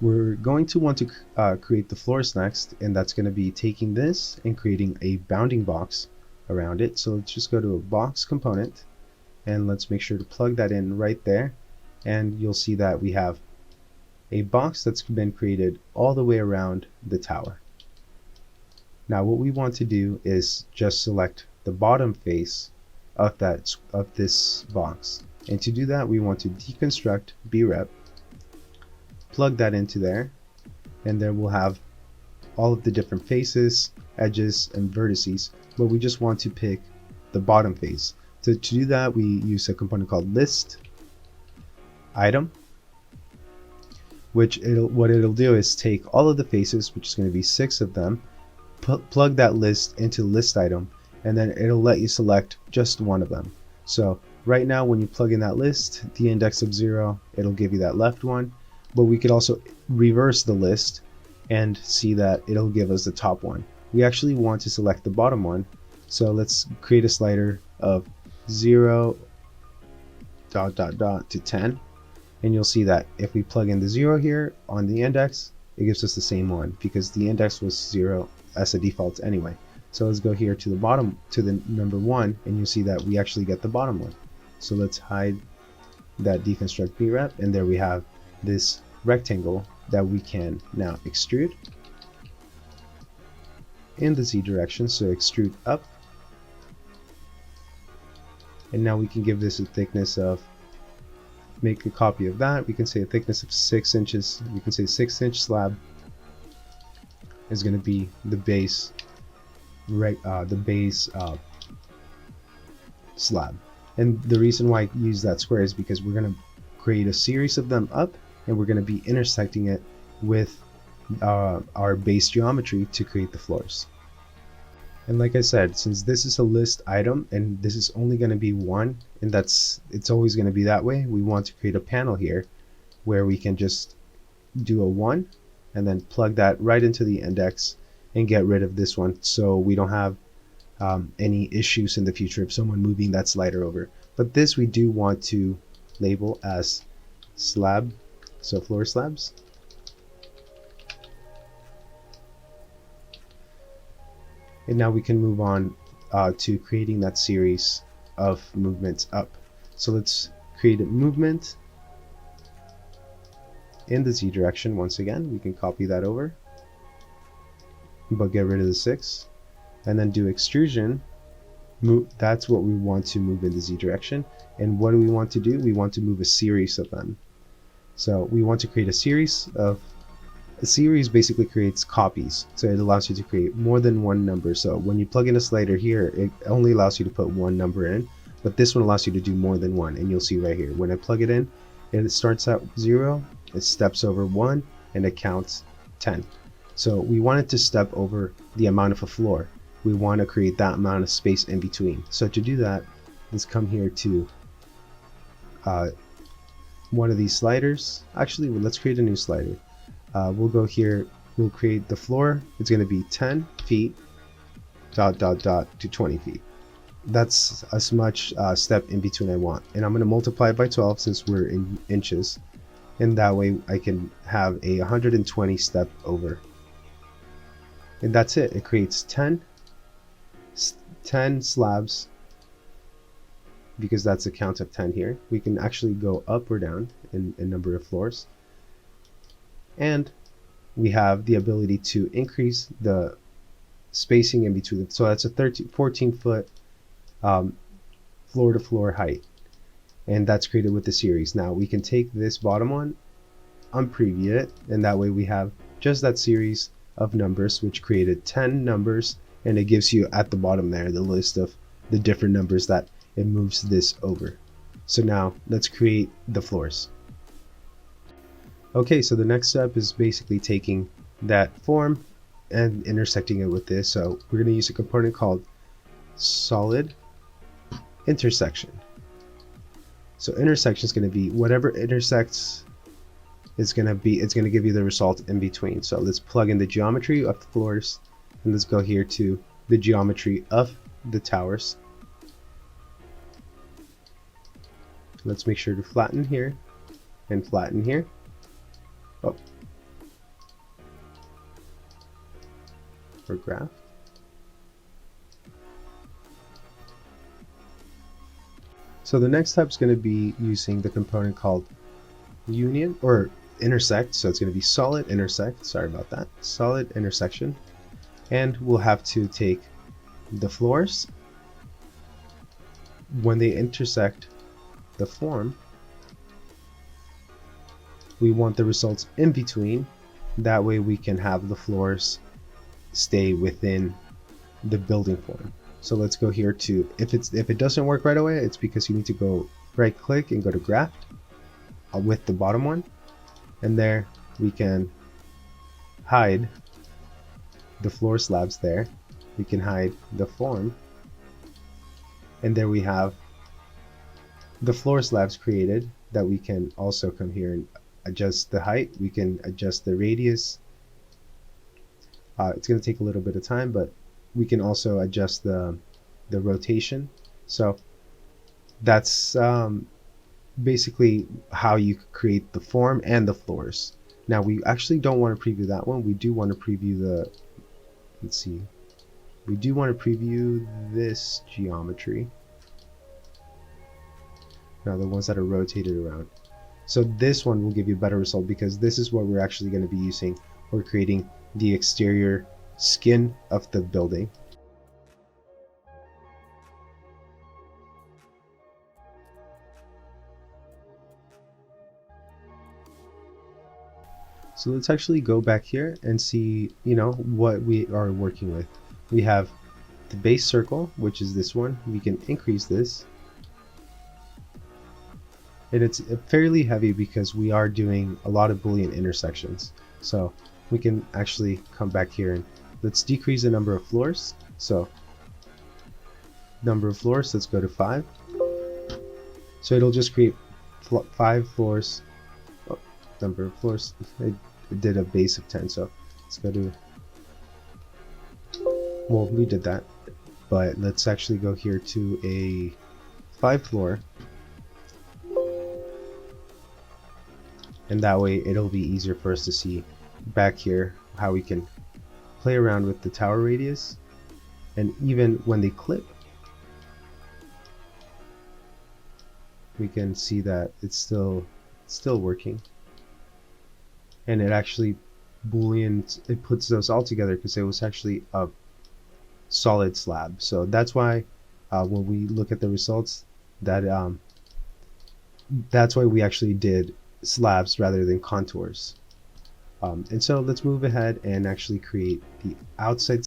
We're going to want to create the floors next, and that's going to be taking this and creating a bounding box around it. So let's just go to a box component, and let's make sure to plug that in right there, and you'll see that we have a box that's been created all the way around the tower. Now what we want to do is just select the bottom face of this box, and to do that we want to deconstruct brep, plug that into there, and there we'll have all of the different faces, edges, and vertices, but we just want to pick the bottom face. So to do that, we use a component called list item, which what it'll do is take all of the faces, which is going to be 6 of them, plug that list into list item, and then it'll let you select just one of them. So right now when you plug in that list, the index of 0, it'll give you that left one, but we could also reverse the list and see that it'll give us the top one. We actually want to select the bottom one, so let's create a slider of 0 ... to 10, and you'll see that if we plug in the 0 here on the index, it gives us the same one because the index was 0 as a default anyway. So let's go here to the bottom, to the number 1, and you'll see that we actually get the bottom one. So let's hide that deconstruct brep, and there we have this rectangle that we can now extrude in the Z direction. So extrude up, and now we can give this a thickness of, make a copy of that, we can say a thickness of 6 inches. We can say 6-inch slab is going to be the base, slab. And the reason why I use that square is because we're going to create a series of them up, and we're going to be intersecting it with our base geometry to create the floors. And like I said, since this is a list item and this is only going to be one, and it's always going to be that way, we want to create a panel here where we can just do a 1 and then plug that right into the index and get rid of this one, so we don't have any issues in the future of someone moving that slider over. But this we do want to label as slab, so floor slabs. And now we can move on to creating that series of movements up. So let's create a movement in the Z direction. Once again, we can copy that over, but get rid of the 6, and then do extrusion. That's what we want to move in the Z direction. And what do we want to do? We want to move a series of them. So we want to create a series basically creates copies, so it allows you to create more than one number. So when you plug in a slider here, it only allows you to put one number in, but this one allows you to do more than one, and you'll see right here when I plug it in, it starts at 0, it steps over 1, and it counts 10. So we want it to step over the amount of a floor. We want to create that amount of space in between. So to do that, let's come here to one of these sliders. Actually, let's create a new slider. We'll go here, we'll create the floor. It's going to be 10 feet to 20 feet. That's as much step in between I want, and I'm going to multiply it by 12 since we're in inches, and that way I can have a 120 step over. And that's it. It creates 10 slabs, because that's a count of 10 here. We can actually go up or down in number of floors, and we have the ability to increase the spacing in between. So that's a 14 foot floor to floor height, and that's created with the series. Now we can take this bottom one, unpreview it, and that way we have just that series of numbers which created 10 numbers, and it gives you at the bottom there the list of the different numbers that it moves this over. So now let's create the floors. Okay, so the next step is basically taking that form and intersecting it with this. So we're going to use a component called solid intersection. So intersection is going to be whatever intersects is going to be, it's going to give you the result in between. So let's plug in the geometry of the floors, and let's go here to the geometry of the towers. Let's make sure to flatten here and flatten here. Oh, or graph. So the next step is going to be using the component called union or intersect. So it's going to be solid intersect. Sorry about that. Solid intersection. And we'll have to take the floors. When they intersect the form, we want the results in between. That way we can have the floors stay within the building form. So let's go here to, if it doesn't work right away, it's because you need to go right click and go to graph with the bottom one, and there we can hide the floor slabs there. We can hide the form, and there we have the floor slabs created that we can also come here and adjust the height. We can adjust the radius. It's going to take a little bit of time, but we can also adjust the rotation. So that's basically how you create the form and the floors. Now we actually don't want to preview that one. We do want to preview the, let's see, we do want to preview this geometry. Now the ones that are rotated around. So this one will give you a better result because this is what we're actually going to be using for creating the exterior skin of the building. So let's actually go back here and see, what we are working with. We have the base circle, which is this one. We can increase this. And it's fairly heavy because we are doing a lot of Boolean intersections. So we can actually come back here and let's decrease the number of floors. So number of floors, let's go to 5. So it'll just create 5 floors. Oh, number of floors, it did a base of 10. So let's go to, well, we did that, but let's actually go here to a 5 floor. And that way it'll be easier for us to see back here how we can play around with the tower radius, and even when they clip we can see that it's still working, and it actually it puts those all together because it was actually a solid slab. So that's why when we look at the results, that's why we actually did slabs rather than contours. And so let's move ahead and actually create the outside